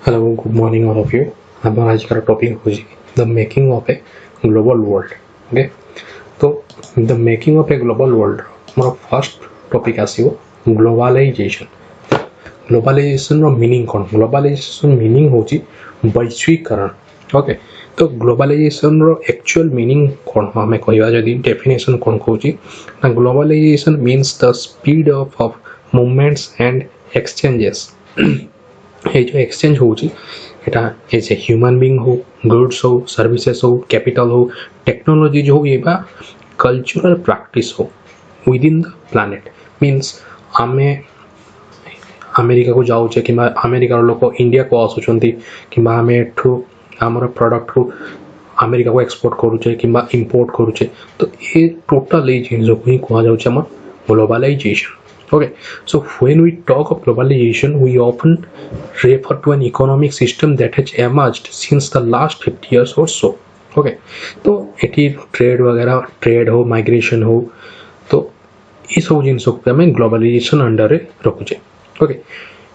Hello, good morning all of you. हम आज का टॉपिक हो जी the making of a global world. Okay, तो the making of a global world मोर फर्स्ट टॉपिक आसीबो ग्लोबलाइजेशन. ग्लोबलाइजेशन रो मीनिंग कोन? ग्लोबलाइजेशन मीनिंग होची वैश्वीकरण. ओके, तो ग्लोबलाइजेशन रो एक्चुअल मीनिंग कोन हमें कहवा जदी डेफिनेशन कोन कहूची ना globalization means the speed of movements and exchanges. ये जो एक्सचेंज होची एटा एज ए ह्यूमन बीइंग हो, गुड्स हो, सर्विसेज हो, कैपिटल हो, टेक्नोलॉजी जो हो, ये बा कल्चरल प्रैक्टिस हो विदिन द प्लैनेट. मीन्स आमे अमेरिका को जाऊचे कि अमेरिकार लोक इंडिया को आसुचंती कि आमे एठू हमर प्रोडक्ट को अमेरिका को एक्सपोर्ट करूचे कि इंपोर्ट करूचे. तो ये टोटल ये जिन को ही कहा जाउचे हमर globalisation. Okay, so when we talk of globalization, we often refer to an economic system that has emerged since the last 50 years or so. Okay, तो एटी ट्रेड वगैरह ट्रेड हो, माइग्रेशन हो, तो ये सब जिन पे हमें ग्लोबलाइजेशन अंडर रखुचे. ओके,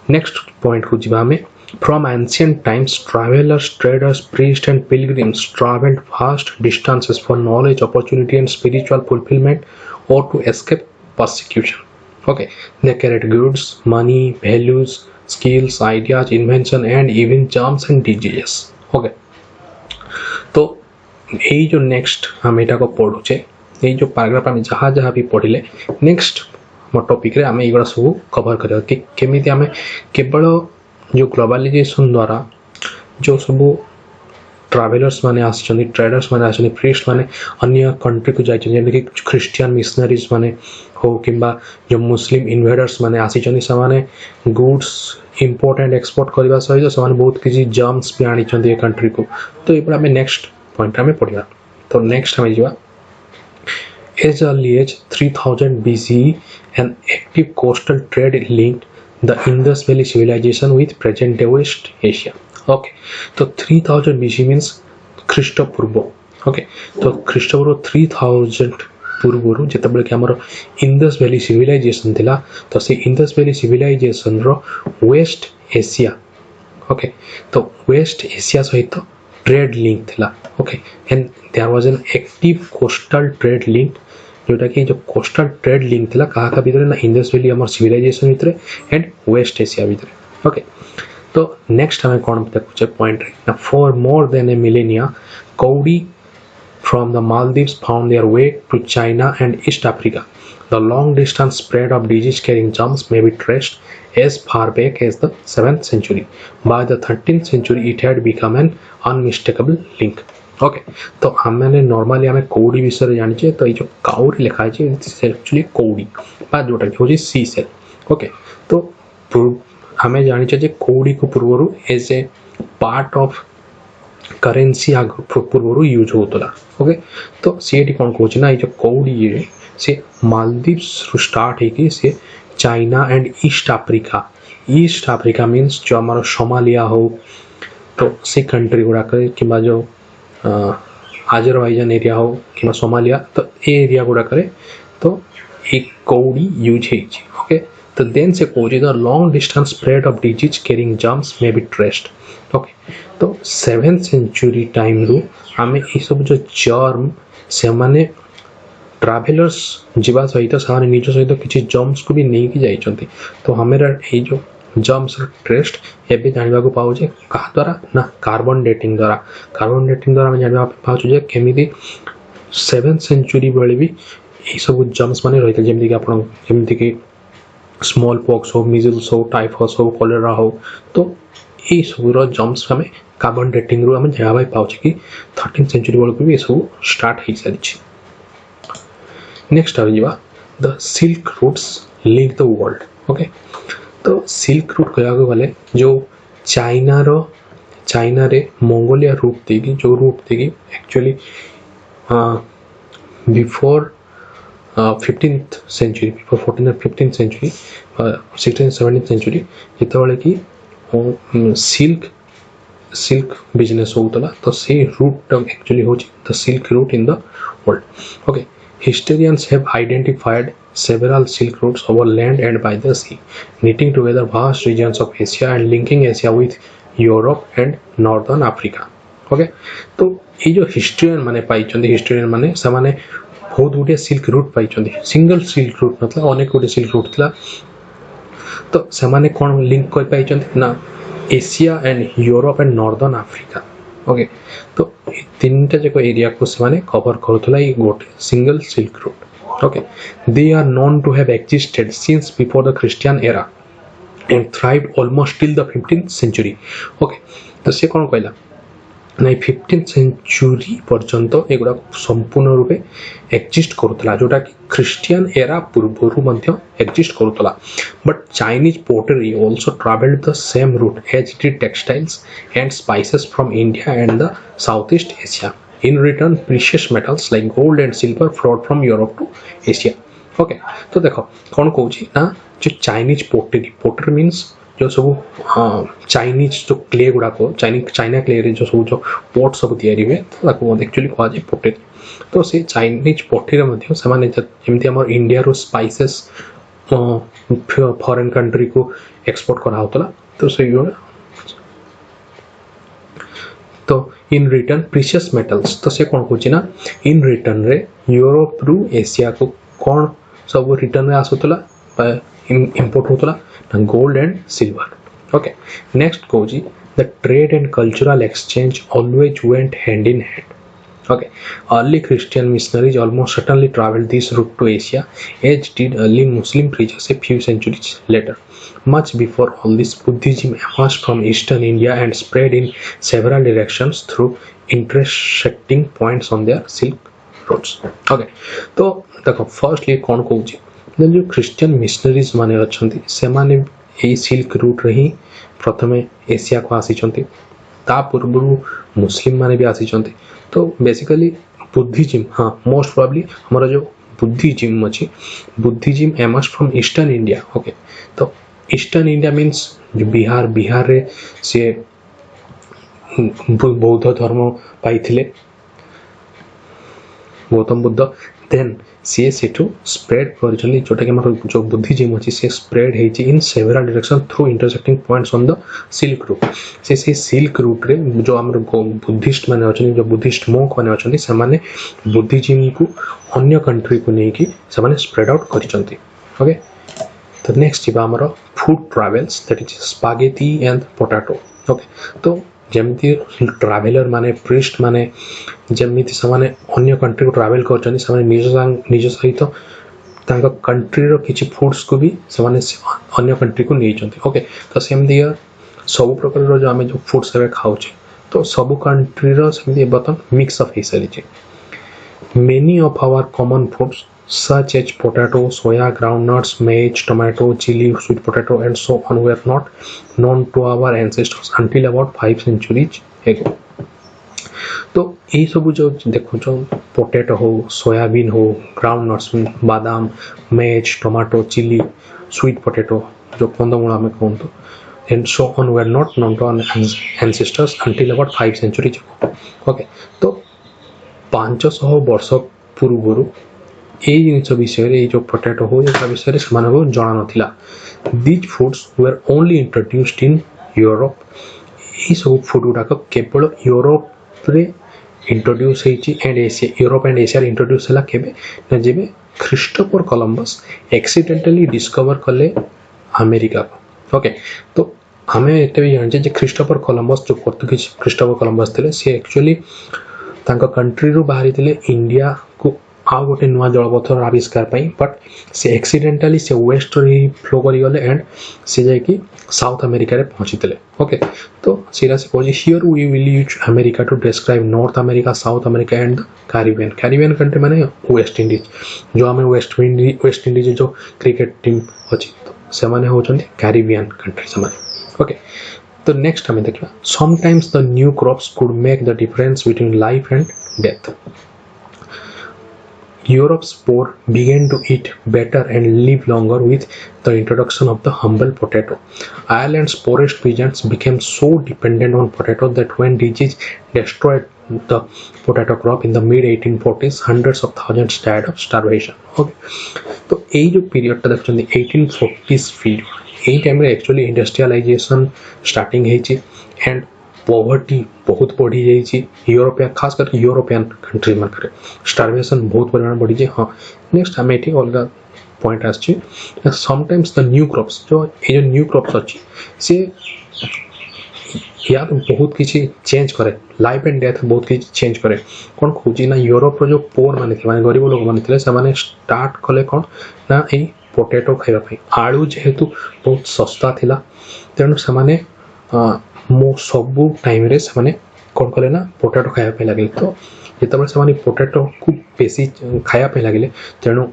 नेक्स्ट पॉइंट को जीवा हमें from ancient times travellers, traders, priest and pilgrims travelled vast distances for knowledge, opportunity and spiritual fulfillment or to escape persecution. Okay, they carried goods, money, values, skills, ideas, invention and even germs and diseases. Okay, तो यही जो next हम एटा को पढ़ुचे, यही जो paragraph हम जहाँ जहाँ भी पढ़िले नेक्स्ट मोर टॉपिक रे हम एगुड़ा सब कवर करिया कि केमिति हमें केवल जो ग्लोबलाइजेशन द्वारा जो सब ट्रैवलर्स माने आछन, ट्रेडर्स माने आछन, प्रीस्ट माने अन्य कंट्री को जाय जेमे कि क्रिश्चियन मिशनरीज माने हो किंबा जो मुस्लिम इन्वेडर्स माने आछन से माने गुड्स इंपोर्ट एंड एक्सपोर्ट करबा सहित से माने बहुत किसी जर्म्स भी आनी चंदी ए कंट्री को. तो ए हमें नेक्स्ट पॉइंट हमें पढ़िया. तो नेक्स्ट हमें जीवा as early as 3000 BCE an active coastal trade linked the Indus Valley civilization with present day West Asia. Okay, तो 3000 BC मीन्स ख्रीष्टपूर्व. ओके, तो ख्रीष्टपूर्व 3000 पूर्व जितेबाला कि हमर इंडस वैली सिविलाइजेशन थिला, तो से इंडस वैली सिविलाइजेशन रो वेस्ट एशिया. ओके, तो वेस्ट एशिया सहित ट्रेड लिंक थिला. Okay, and there was an active coastal trade link जोटा कि जो कोस्टल ट्रेड लिंक थिला कहा भीतर ना इंडस वैली हमर सिविलाइजेशन भीतर एंड वेस्ट एशिया भीतर. ओके, तो नेक्स्ट हमें कौन देखुचे पॉइंट रे for more than a millennia cowrie from the Maldives found their way to China and East Africa. The long distance spread of disease carrying germs may be traced as far back as the 7th century. By the 13th century it had become an unmistakable link. Okay, तो हमने normally हमें कौड़ी विषय जानी चाहिए. तो ये जो काउरी लिखा है एक्चुअली कौड़ी बा जोटा कि सी सेल. ओके, तो हमें जानी चाहिए कौड़ी को पूर्व as a part of currency पूर्व यूज होता. ओके, तो सी कौन कहूँ ना ये जो कौड़ी से मालदीव्स स्टार्ट है से China and East Africa. East Africa means जो हमारा सोमालिया हो तो से कंट्री गुड़ाक कि जो आजरबाइजान एरिया हो कि सोमालिया, तो ये एरिया गुड़ाक तो एक कौड़ी यूज है. ओके, तो देन से Cauchy the long distance spread of disease carrying germs may be traced. Okay, तो 7th सेंचुरी टाइम रु हमें ये सब जो जर्म से माने ट्रैवलर्स जीवा सहित से निज सहित किसी जर्म्स को भी नहीं कि जाइछंती. तो हमेरा ये जो जर्म्स ट्रेस्ट एबे जानिबा को पाउजे कहा द्वारा ना कार्बन डेटिंग द्वारा. कार्बन डेटिंग द्वारा हम जानिबा पाउछु जे केमिति 7th सेंचुरी बेले भी ये सब जर्म्स माने रहित जेमिति कि आपण जेमिति कि स्मॉल पॉक्स हो, मिजल्स हो, टाइफस हो, कॉलेरा हो, तो ये सब जर्म्स हमें कार्बन डेटिंग रु हम जाबा पाउछु कि 13th सेंचुरी बेले भी ये सब स्टार्ट हो सारी. नेक्स्ट आ जीवा the silk routes link the world. Okay, तो सिल्क रूट कहवाक गले जो चाइना रे मंगोलिया रूट देगी जो रूट देगी actually before 15th century, before 14th और 15th century, 16th 17th century जितेबाला कि सिल्क बिजनेस होता. तो से रूट एक्चुअली हो the silk route in the world. Okay, historians have identified several silk routes over land and by the sea, knitting together vast regions of Asia and linking Asia with Europe and northern Africa. Okay, तो ये जो historian माने पाइछन्ती, historian माने समाने बहुत गुटे silk route पाइछन्ती, single silk route मतलब अनेक गुटे सिल्क रूट थिला। तो समाने कोन लिंक कर पाइछन्ती ना Asia and Europe and northern Africa. Okay, तो तीनटा जको एरिया को समाने कवर करथला ये गोटे single silk route. Okay, they are known to have existed since before the Christian era and thrived almost till the 15th century. Okay, तो से कोन कहला नहीं 15th सेंचुरी पर्यंत एगुड़ा संपूर्ण रूपे एक्जिस्ट करुला, जोटा कि क्रिश्चियन एरा पूर्व मध्य एक्जिस्ट करुला। But Chinese pottery also travelled the same route as did textiles and spices from India and the South East Asia. In return precious metals like gold and silver flowed from Europe to Asia. Okay, तो देखो कौन कहूँ ना जो Chinese पोटरी, पोटरी means जो सब Chinese जो clay गुड़ाक China clay जो सब जो पोट सब तैयारी हुए तो एक्चुअली कह जाए पोटरी। तो से चाइनीज पोटरी जमी आम इंडिया रो स्पाइसेस फॉरेन कंट्री को एक्सपोर्ट करा, तो से तो इन रिटर्न प्रीशियस मेटल्स, तो से कौन कहूँ ना इन रिटर्न रे यूरोप रु एशिया को कौन सब रिटर्न रे आसुतला इंपोर्ट होतला gold and silver. Okay, next कहूँ the trade and cultural exchange always went hand in hand. Okay, early Christian missionaries almost certainly traveled this route to Asia, as did early Muslim preachers a few centuries later. Much before all this, Buddhism emerged from eastern India and spread in several directions through intersecting points on their silk roads. Okay, तो देखो firstly कौन कहूँ जो Christian missionaries माने अच्छी से माने यही सिल्क रूट रे ही प्रथमे एशिया को आसीचंती, ता पूर्व मुस्लिम माने भी आसीचंती। तो बेसिकली बुद्धिज्म, हाँ मोस्ट प्रोबेबली हमारा जो बुद्धिज्म अच्छी Buddhism emerge from eastern India. Okay, तो ईस्टर्न इंडिया मीन्स जो बिहार रे से बौद्ध धर्म पाइथिले गौतम बुद्ध, देन सी सेठू स्प्रेड कर जोटा कि जो बुद्धिज्म अच्छी से स्प्रेड है in several direction through intersecting points on the silk route. से सिल्क रूट रे जो आम बुद्धिस्ट माने अच्छे जो बुद्धिस्ट मोंक माने अच्छे से माने बुद्धिज्म को अन्य कंट्री को लेकिन से स्प्रेड आउट करिसंती। ओके, तो नेक्स्ट जीवा हमर food travels that is spaghetti and potato. Okay, तो जमती ट्रैवलर माने प्रिस्ट माने जमती से अन्य कंट्री को ट्रैवल कर निज सहित कंट्री रो किछि फूड्स को भी अन्य कंट्री को नहीं चंती। ओके, तो सेमती सब प्रकार जो आम जो फूड्स खाऊ तो सब कंट्री रो सेमती बर्तमान मिक्स अप हो सारी। Many of our common foods such as potato, soya, groundnuts, maize, tomato, chili, sweet potato and so on were not known to our ancestors until about 5 centuries ago. तो ये सब जो देखो जो पोटैटो हो, soybean हो, ग्राउंडनट्स बादाम, मेज, टोमाटो, चिली, स्वीट पोटैटो जो कंदमूल में कहूँ and so on were not known to our ancestors until about 5 centuries ago. Okay, तो 500 वर्ष पूर्व ये जिन विषय जो पोटैटो हो विषय से जना नाला। These foods were only introduced in Europe. ये सब फूड गुड़ाक केवल यूरोप रे introduce and Asia Europe and Asia introduce है केबे जेबे क्रिस्टोफर कोलंबस एक्सीडेंटली डिस्कवर कले अमेरिका को। ओके, तो आम एत भी जाने क्रिस्टोफर कोलंबस जो पोर्तुगीज क्रिस्टोफर कोलंबस थे सी एक्चुअली कंट्री रू बाहरी इंडिया को आ गोटे नुआ जलपथर आविष्कार पाई, बट से एक्सीडेंटली से वेस्ट रे फ्लो करिगले एंड से जाकि साउथ अमेरिका रे पहुंची थे। ओके, तो सीरा से कहूँ here we will use America to describe North America, South America and Caribbean. Caribbean country माने वेस्ट इंडीज जो आम वेस्ट इंडीज जो क्रिकेट टीम अच्छी तो से माने होचंती कैरिबियन कंट्री से माने। ओके, तो नेक्स्ट हमें देखा sometimes the new crops could make the difference between life and death. Europe's poor began to eat better and live longer with the introduction of the humble potato. Ireland's poorest peasants became so dependent on potato that when disease destroyed the potato crop in the mid-1840s, hundreds of thousands died of starvation. Okay, तो ये जो period टा देखते 1840s period, यही time रे actually industrialization starting होइछि and poverty बहुत बढ़ी जाइछि यूरोपियन खास करके यूरोपियन कंट्री मन करे स्टार्वेशन बहुत परिमाण बढ़ी जाए। हाँ नेक्स्ट हमें एठी अलगा पॉइंट आछि समटाइम्स द न्यू क्रॉप्स जो ये जो न्यू क्रॉप्स अछि से यार बहुत किसी चेंज करे लाइफ एंड डेथ बहुत किसी चेंज करे कौन खोजी ना यूरोप रो जो पोर माने थे माने गरीब लोग माने थे से माने स्टार्ट कले कौन ना ए पोटैटो खाइबा पई आलू जेहेतु बहुत सस्ता थिला तेणु से माने मो सबु टाइम रे से माने कौन कले ना पोटैटो खाइबा पई लागले तो जेतबे से माने पोटैटो को बेसी खाइबा पई लागले तेणु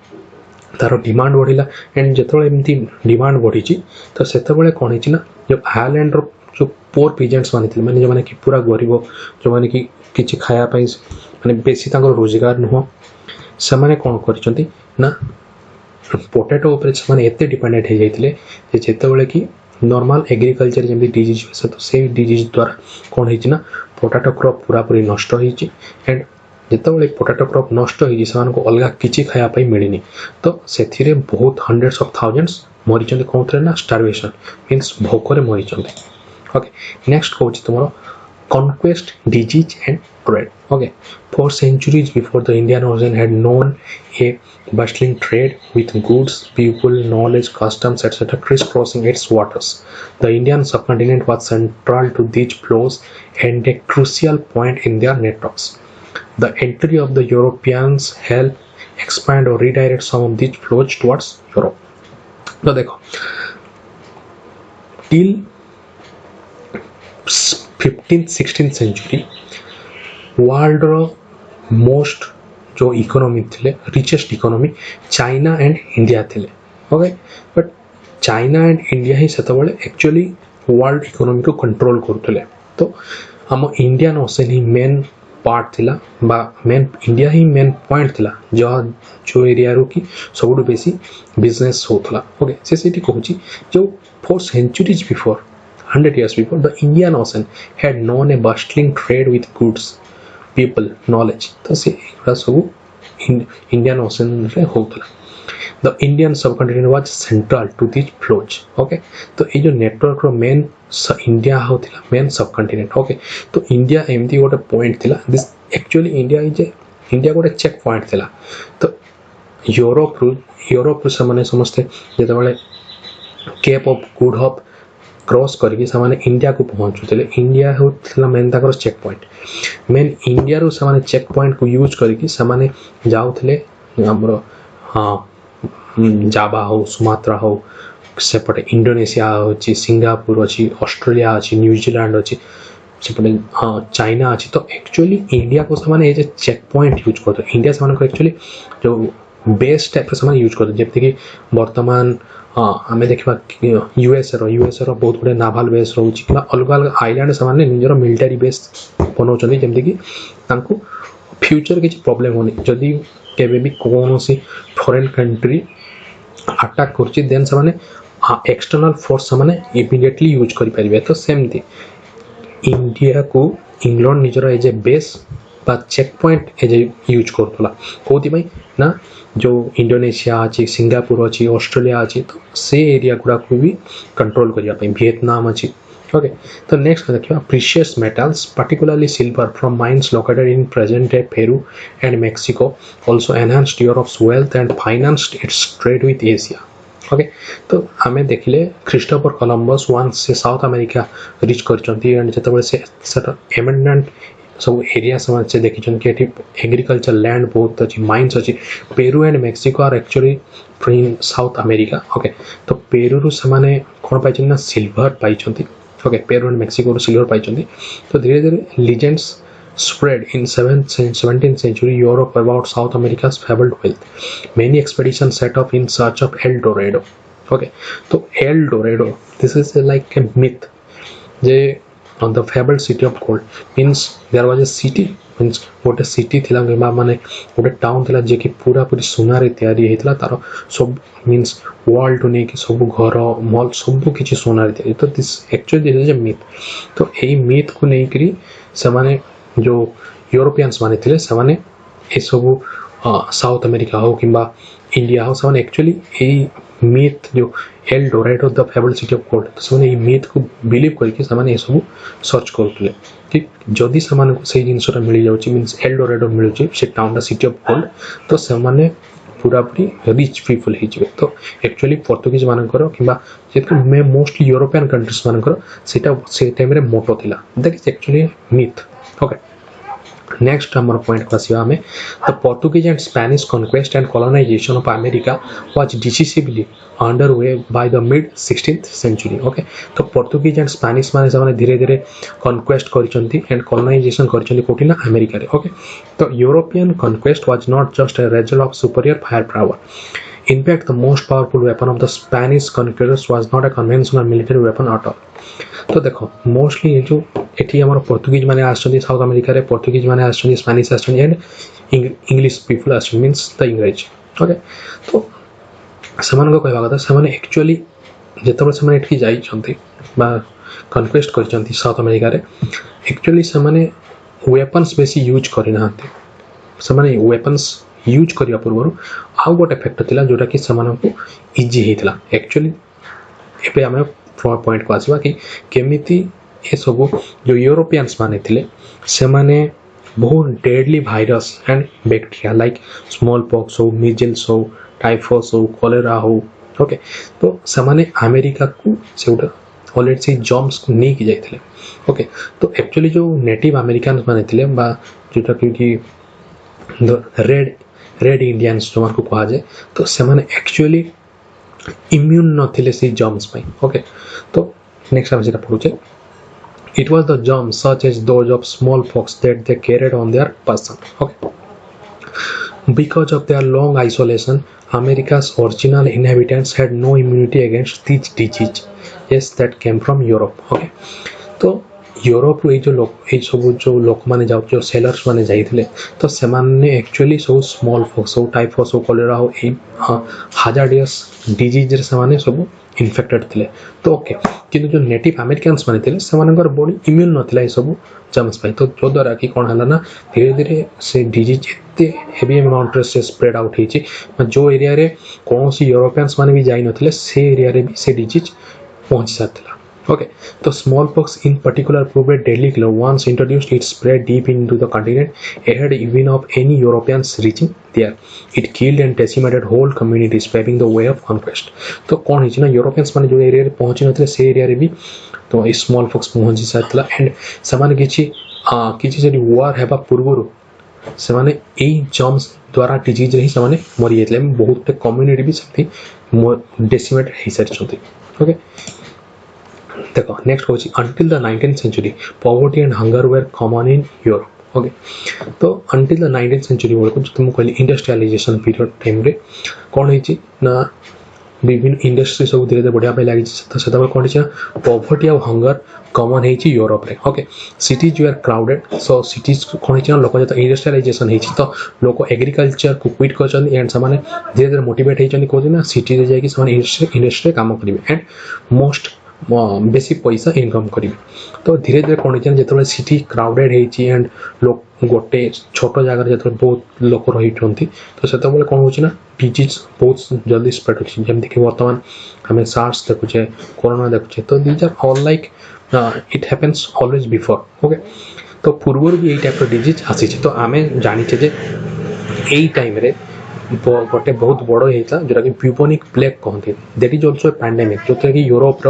तार डिमांड बढ़िला एंड जेतबे एमती डिमांड बढ़ी तो सेतबे कौन हिची ना जो आयरलैंड रो जो पोर पीजेंट्स माने थे माने जो माने कि पूरा गरीब जो माने कि किछि खाया पई माने बेसी तांकर रोजगार नुह से माने कोन करचंती ना पोटैटो ऊपर से माने एते डिपेंडेंट हे जाइतिले जे जेतेबेले कि नॉर्मल एग्रीकल्चर जेमि डिजीज से तो से डिजीज द्वारा कोन हिची ना पोटैटो क्रॉप पूरा पूरी नष्ट हिची एंड जेतेबेले पोटैटो क्रॉप नष्ट हिची समान को अलगा किछि खाया पई मिलिनी तो सेथिरे बहुत हंड्रेड्स ऑफ थाउजेंड्स मरिचंती कोनथरे ना स्टार्वेशन मींस भोकरे मरिचंती। Okay, next coach tomorrow conquest, disease and trade. Okay, for centuries before the Indian Ocean had known a bustling trade with goods, people, knowledge, customs, etc. crisscrossing its waters. The Indian subcontinent was central to these flows and a crucial point in their networks. The entry of the Europeans helped expand or redirect some of these flows towards Europe. So, देखो till 15th 16th century world रो most जो economy थिले richest economy China and India थिले okay but China and India ही सेतबेले actually world economy को control करथले तो हम इंडियन ओशन ही मेन पार्ट थिला बा मेन इंडिया ही मेन पॉइंट थिला जो एरिया रो की सबुठु बेसी बिजनेस होथला ओके से सेठी कहूची जो 4 centuries before 100 years before, the Indian Ocean had known a bustling trade with goods, people, knowledge. तो से सब Indian Ocean रे होतला. The Indian subcontinent was central to these flows. Okay, तो ये जो नेटवर्क रो मेन इंडिया होतला मेन सबकंटिनेंट. Okay, तो इंडिया एमती गोटे पॉइंट थिला. This actually इंडिया गोटे चेक पॉइंट थिला. तो यूरोप से माने समझते जेतबेले Cape of Good Hope cross करके सामाने इंडिया को पहुंचुले इंडिया होतला मेन ताकर चेक पॉइंट मेन इंडिया रो सामाने चेक पॉइंट को यूज करके सामाने जाउथले हमरो हां जावा हो सुमात्रा हो सेपटे इंडोनेशिया होची सिंगापुर अछि ऑस्ट्रेलिया अछि न्यूजीलैंड अछि सेपटे चाइना अछि तो एक्चुअली इंडिया को सामाने ए जे चेक पॉइंट यूज करतो इंडिया सामाने को एक्चुअली जो बेस टाइप के सामान यूज करतो जेते कि वर्तमान आमे देखिबा यूएस रो बहुत गुडे नाभाल बेस रहउची कि अलग अलग आइलैंड सामाने निजरो मिलिटरी बेस बनौचनी जेमति कि तांको फ्यूचर किछ प्रॉब्लम होनी जदी केबे भी कोनोसी फॉरेन कंट्री अटैक करची देन सामाने एक्सटर्नल फोर्स सामाने इमीडिएटली यूज करि परिबे तो सेमति इंडिया को इंग्लैंड निजरो एज ए बेस बा चेक पॉइंट एज यूज करतला कोथि भाई ना जो इंडोनेशिया अछि सिंगापुर अछि ऑस्ट्रेलिया अछि तो से एरिया गुडा को भी कंट्रोल करिया पे वियतनाम अछि ओके तो नेक्स्ट देखिबा precious metals particularly silver from mines located in present day Peru and Mexico also enhanced Europe's wealth and financed its trade with Asia okay तो हमें देखिले क्रिस्टोफर कोलंबस वंस से south America reach करचंती and जतबे से amendment सब area समझ से देखिछन कि एठी एग्रीकल्चर लैंड बहुत अछि माइंस अछि Peru and Mexico are actually in South America okay तो पेरू रु समाने कोन पाइछन ना सिल्वर पाइछंती ओके पेरू एंड मेक्सिको रु सिल्वर पाइछंती तो धीरे धीरे legends spread in 7th and 17th century Europe about South America's fabled wealth. Many expeditions set off in search of El Dorado. Okay, so El Dorado, this is like a myth. On the fabled city of gold means there was a city means what a city थिला माने गोटे town थिला जे कि पूरा पूरी सोना रे तयारी हेतला तारो सब मींस वॉल टू ने कि सब घर मॉल सब किछि सोना रे तयारी तो this actually this is a myth तो एई मिथ को नै करी से माने जो यूरोपियंस माने थिले से माने ए सब साउथ अमेरिका हो किबा इंडिया हो से एक्चुअली यही मिथ जो El Dorado the fable city of gold तो से मिथ को बिलीव करके से सब सर्च करुले कि जदि से जिनसा मिल जाऊँ मीनस एल डोराइडो मिलूँ से टाउन सिटी ऑफ गोल्ड तो से पूरापूरी रिच पीपल हो तो एक्चुअली पोर्तुगीज मानकर कि मोस्टली यूरोपियन कंट्रीज मानकर से टाइम मोटो थिला that is actually myth okay next हमर पॉइंट को आसीबा हमें the Portuguese and Spanish conquest and colonisation of America was decisively underway by the मिड-16th सेंचुरी ओके तो पोर्तुगीज एंड स्पेनिश माने से धीरे धीरे कॉन्क्वेस्ट करचंती एंड कॉलोनाइजेशन करचंती कोठी ना अमेरिका रे ओके तो European conquest was not just a result of superior fire power In fact, the most powerful weapon of the Spanish conquerors was not a conventional military weapon at all. तो देखो mostly ये जो eighty हमारा पोर्तुगीज माने आसछन्ती south America रे Portuguese माने आसछन्ती Spanish आसछन्ती एंड इंग्लिश पीपल आसछन्ती मींस द इंग्लिश ओके तो समान को कहबा कथा समान एक्चुअली जेतबे समान एठी जाई छन्ती बा कन्क्वेस्ट करछन्ती साउथ अमेरिका रे एक्चुअली समान वेपन्स बेसी यूज करि नाहंती समान वेपन्स यूज करिया पूर्व आउ गोटे फैक्टर थिला जोटा कि को इजी हेतला एक्चुअली एबे हमें पॉइंट को आसीबा कि केमिति ए सब जो यूरोपियंस माने थिले से माने बहुत deadly virus and bacteria like small pox हो मीजल्स हो टाइफस हो कॉलेरा हो ओके तो से माने अमेरिका को से ऑलरेडी से जर्म्स को नहीं की जाइथिले ओके तो एक्चुअली जो नेटिव अमेरिकन्स माने थिले बा जोटा कि रेड इंडियंस जो को कहा जाए तो से माने एक्चुअली इम्यून नथिले से जर्म्स पे ओके तो नेक्स्ट हम जेटा पढुचे it was the germs such as those of smallpox that they carried on their person okay because of their long isolation America's original inhabitants had no immunity against these diseases that came from Europe okay तो Europe ये जो लोग ये सब जो लोक माने जाओ जो सेलर्स माने जाइथिले तो से माने एक्चुअली सब स्मॉल पॉक्स हो टाइफस हो कॉलेरा हो ए हाजार्डियस डिजीज रे से माने सब इन्फेक्टेड थिले तो ओके किंतु जो नेटिव अमेरिकन्स माने थिले से मानकर बॉडी इम्यून नथिला ए सब जम्स पाई तो जो द्वारा कि कोन हला ना धीरे धीरे से डिजीज एते हेवी अमाउंट रे से स्प्रेड आउट हिची जो एरिया रे कोनसी यूरोपियंस माने भी जाई नथिले से एरिया रे भी से डिजीज पहुंच जातला okay so smallpox in particular proved a deadly killer once introduced it spread deep into the continent ahead even of any Europeans reaching there it killed and decimated whole communities paving the way of conquest तो कौन हिची ना Europeans माने जो area रे पहुंची नथिले से area रे भी तो ए स्मॉलपॉक्स पहुंची सातला एंड समान किछि जदी वार हेबा पूर्वरु से माने ए जर्म्स द्वारा डिजीज रे ही समान मरि जेतले बहुत कम्युनिटी भी सकती डेसिमेट हे सारछथि ओके देखो नेक्स्ट होची until the 19th century poverty and hunger were common in Europe okay तो until the 19th century बेलको जो तुम कहली इंडस्ट्रियलाइजेशन पीरियड टाइम रे कोन हेची ना विभिन्न इंडस्ट्री सब धीरे धीरे बढ़िया पे लागि तो सेता कोन हेची पॉवर्टी और हंगर कॉमन हेची यूरोप रे ओके सिटीज वर क्राउडेड सो सिटीज कोन हेची लोक जत इंडस्ट्रियलाइजेशन हेची तो लोक एग्रीकल्चर को क्विट करछन एंड समान धीरे धीरे मोटिवेट हेचन कोन ना सिटी रे जाय कि समान इंडस्ट्री काम करिवे एंड मोस्ट बेसी पैसा इनकम करेंगे तो धीरे धीरे कौन जो सिटी क्राउडेड होती एंड लोक गोटे छोट जगह जो बहुत लोक रही तो से कौन हो डिजीज बहुत जल्दी स्प्रेड होती जमी कि बर्तमान आम सार्स देखुचे कोरोना देखुचे तो these are all like it happens always before okay तो पूर्व भी यही टाइप डिजीज आसी तो आम जाचे जे यही टाइम रे गोटे बहुत बड़ होता जोटा कि ब्यूबोनिक प्लेग कहते that is also a pandemic जो कि यूरोप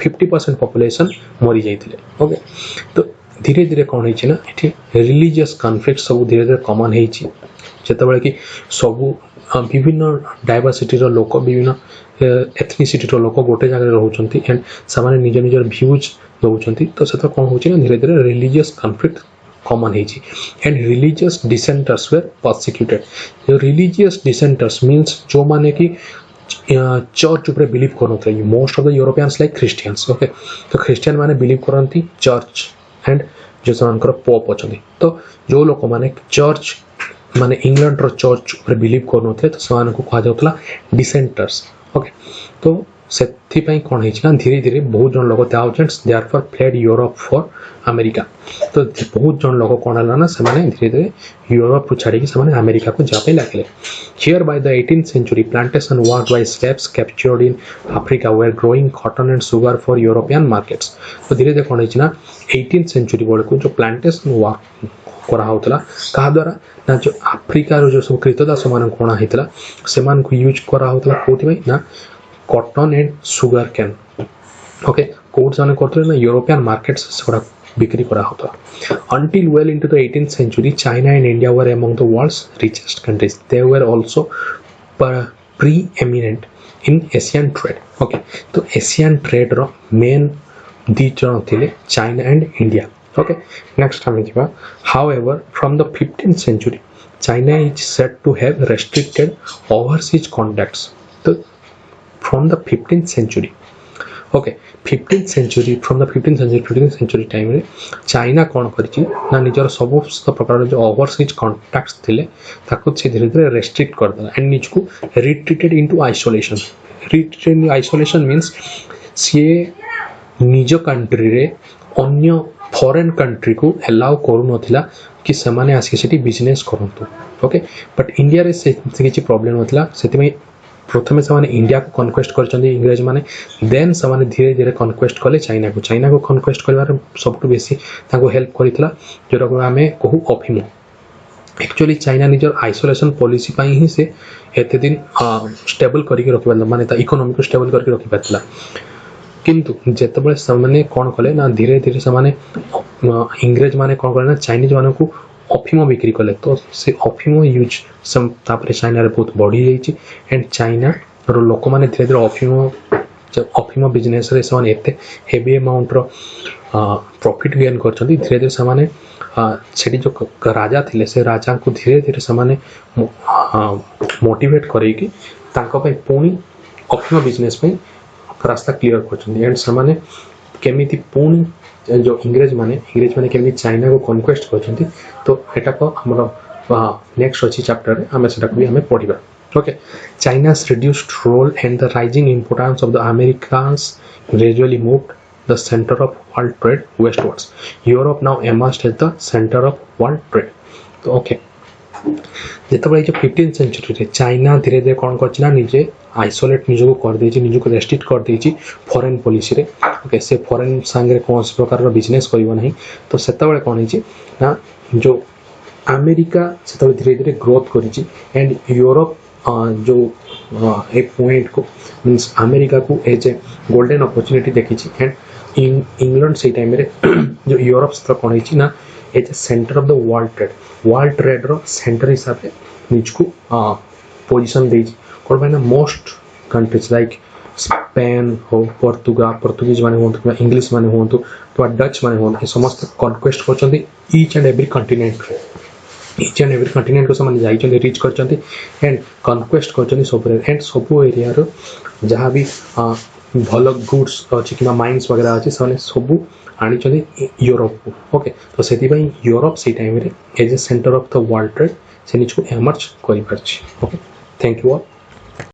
50% पॉपुलेशन मरी जाते ओके तो धीरे धीरे कौन है ना ये रिलीजियस कॉन्फ्लिक्ट सब धीरे धीरे कॉमन होते कि सबू विभिन्न डायवर्सिटी लोक विभिन्न एथनिसिटी लोक गोटे जगह रोचे एंड से निज निजर व्यूज दौरान तो से कौन हो धीरे धीरे रिलीजियस कॉन्फ्लिक्ट common हेची and religious dissenters were persecuted the religious dissenters means जो माने कि चर्च ऊपर बिलीव करनथले most of the Europeans like Christians okay तो क्रिश्चियन माने बिलीव करंती चर्च एंड जो समानकर पोप अछंती तो जो लोक माने चर्च माने इंग्लैंड रो चर्च ऊपर बिलीव करनथले तो समान को कहा जाउतला डिसेंटर्स ओके तो ସେଥିପାଇଁ କ'ଣ ହେଇଛି ନା ଧୀରେ ଧୀରେ ବହୁତ ଜଣ ଲୋକ thousands therefore fled Europe for America। ତ ବହୁତ ଜଣ ଲୋକ କ'ଣ ହେଲା ନା ସେମାନେ ଧୀରେ ଧୀରେ ୟୁରୋପକୁ ଛାଡ଼ିକି ସେମାନେ ଆମେରିକାକୁ ଯିବା ପାଇଁ ଲାଗିଲେ। Here by the 18th century plantation worked by slaves captured in Africa were growing cotton and sugar for European markets। ତ ଧୀରେ ଧୀରେ କ'ଣ ହେଇଛି ନା 18th century ବେଳକୁ ଯେଉଁ ପ୍ଲାଣ୍ଟେସନ ୱାର୍କ କରାହେଉଥିଲା କାହା ଦ୍ୱାରା ନା ଯେଉଁ ଆଫ୍ରିକାର ଯେଉଁ ସବୁ କ୍ରୀତଦାସ ମାନଙ୍କୁ କ'ଣ ହେଇଥିଲା ସେମାନଙ୍କୁ ୟୁଜ୍ କରାହେଉଥିଲା କେଉଁଥିପାଇଁ ନା cotton and sugar cane okay code जाने करते ना यूरोपियन मार्केट्स सेगुड़ा बिक्री करा होता। Until well into the 18th century China and India were among the world's richest countries। they were also preeminent in Asian trade। Okay तो Asian trade रो main दी जन थिले China and India. Okay next हम देखिबा however from the 15th century China is said to have restricted overseas contacts। तो from the 15th century okay 15th century from the 15th century time रे China कोन करछि ना निजर सब प्रकार जो ओवरसीज कॉन्टैक्ट्स थिले ताको से धीरे धीरे रेस्ट्रिक्ट कर देला एंड निज को retreated into isolation. Retreated in isolation means से निज कंट्री रे अन्य फॉरेन कंट्री को अलाउ करू नथिला कि समाने आसी सेठी बिजनेस करंतु। ओके बट इंडिया रे से किछि प्रॉब्लम होतला सेति प्रथमे से इंडिया को कनक्वेस्ट कर इंग्रेज माने देन से धीरे धीरे कनक्वेस्ट कले चाइना को कनक्वेस्ट कर सब बेसी हेल्प करता जोटा को आम कहू अफिम। एक्चुअली चाइना निजर आइसोलेशन पॉलिसी पाई ही से एते दिन स्टेबल करके रखि पारला माने ता इकोनॉमी को स्टेबल करके रखि पारला किंतु जेतेबेले से कौन कले ना धीरे धीरे से इंग्रेज माने कौन कले ना चाइनीज माने को अफिम बिक्री कले तो से अफिम यूज तापर चाइना रे बहुत बढ़ी जाइए एंड चाइना रो लोक माने धीरे धीरे अफिम बिजनेस रे से एते हेवी अमाउंट रो प्रॉफिट गेन कर धीरे धीरे से सेठी जो राजा थिले से राजा को धीरे धीरे से मोटिवेट करैकी तांको पे पुणी अफिम बिजनेस पे रास्ता क्लियर कर एंड से केमिति पुणी जो इंग्रेज माने केमिति चाइना को कनक्वेस्ट करछंती तो एटा को हमर नेक्स्ट अछि चैप्टर रे हमें सेटा को भी हमें पढिबा। Okay China's reduced role and the rising importance of the Americans gradually moved the center of world trade westwards। Europe now emerged as the center of world trade। तो ओके जेतबे जो 15th सेंचुरी रे China धीरे धीरे कौन करछि ना निजे isolate निजो कर देछि निजो को रेस्ट्रिक्ट कर देछि फॉरेन पॉलिसी रे। ओके से फॉरेन संगे कौन प्रकार बिजनेस करिवो नहीं तो सेतबे कौन हिछि ना जो अमेरिका सेतबे धीरे धीरे ग्रोथ करिछि एंड यूरोप जो एक पॉइंट को मींस अमेरिका को एज ए गोल्डन अपॉर्चुनिटी देखिछि एंड इंग्लैंड से टाइम रे जो यूरोप से कौन हिछि ना as a centre of the world trade रो सेंटर हिसाब से निज को पोजीशन देछि कोन ना मोस्ट कंट्रीज लाइक स्पेन हो पोर्तुगीज माने होंतु कि इंग्लिश माने होंतु तो डच माने होंतु समस्त कनक्वेस्ट करछन्ती ईच एंड एवरी कंटिनेंट को समान जाइछन्ती रीच करछन्ती एंड कनक्वेस्ट करछन्ती सब एंड सब एरिया रो जहां भी भल गुड्स अछि कि माइन्स वगैरह अछि सने सब आनी यूरोप को। ओके तो से यूरोप से टाइम रे as a centre of the world trade से निज को एमर्ज कर। Okay thank you all.